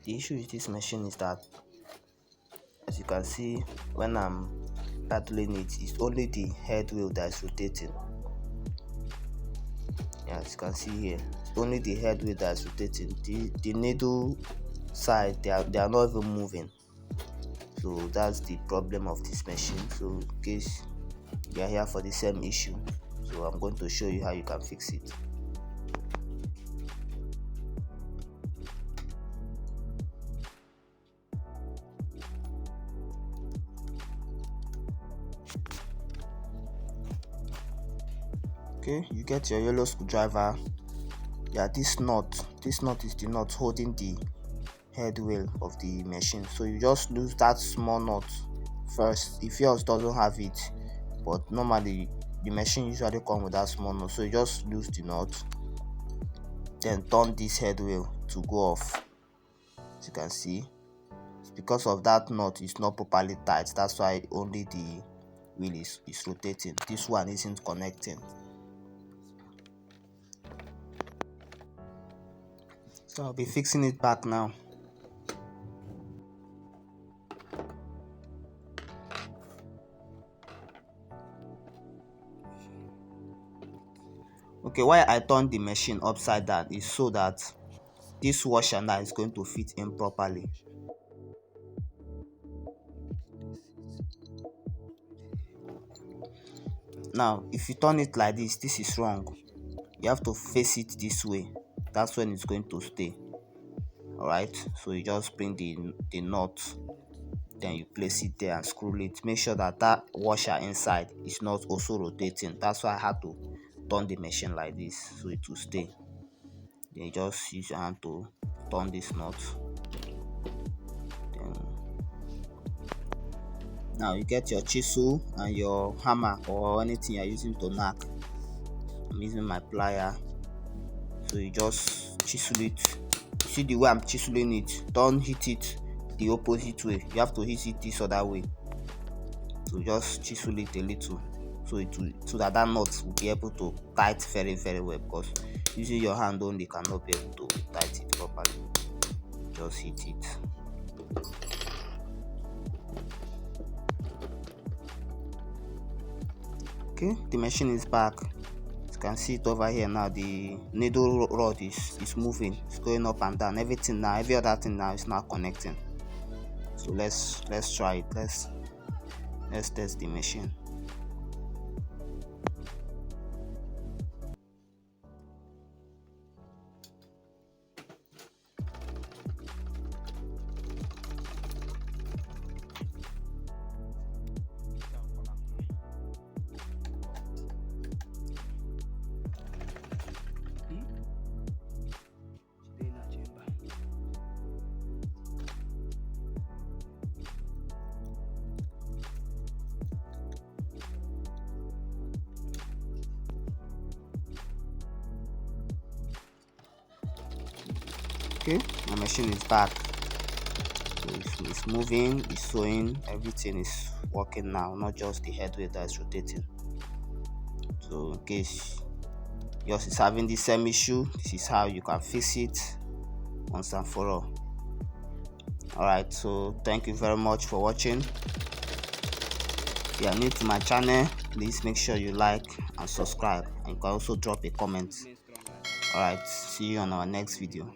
The issue with this machine is that, as you can see, when I'm paddling it, it's only the head wheel that is rotating. Yeah, as you can see here, it's only the head wheel that is rotating. The needle side, they are not even moving. So that's the problem of this machine. So in case you are here for the same issue, so I'm going to show you how you can fix it. Okay, you get your yellow screwdriver. Yeah, this nut is the nut holding the head wheel of the machine. So you just lose that small nut first if yours doesn't have it, but normally the machine usually comes with that small nut. So you just lose the nut, then turn this head wheel to go off. As you can see, it's because of that nut is not properly tight. That's why only the wheel is rotating. This one isn't connecting. So I'll be fixing it back now. Okay, why I turned the machine upside down is so that this washer now is going to fit in properly. Now if you turn it like this is wrong. You have to face it this way. That's when it's going to stay. Alright, so you just bring the nut, then you place it there and screw it. Make sure that that washer inside is not also rotating. That's why I had to turn the machine like this, so it will stay. Then you just use your hand to turn this nut. Then now you get your chisel and your hammer or anything you're using to knock. I'm using my plier, so you just chisel it. You see the way I'm chiseling it, don't hit it the opposite way. You have to hit it this other way. So just chisel it a little, so that nut will be able to tight very well, because using your hand only cannot be able to tight it properly. Just hit it. Okay, the machine is back. You can see it over here now. The needle rod is moving, it's going up and down. Everything now, every other thing now is now connecting. So let's try it. Let's test the machine. Okay, my machine is back. So it's moving, it's sewing, everything is working now, not just the head wheel that is rotating. So in case yours is having the same issue, this is how you can fix it once and for all. Alright, so thank you very much for watching. If you are new to my channel, please make sure you like and subscribe, and you can also drop a comment. Alright, see you on our next video.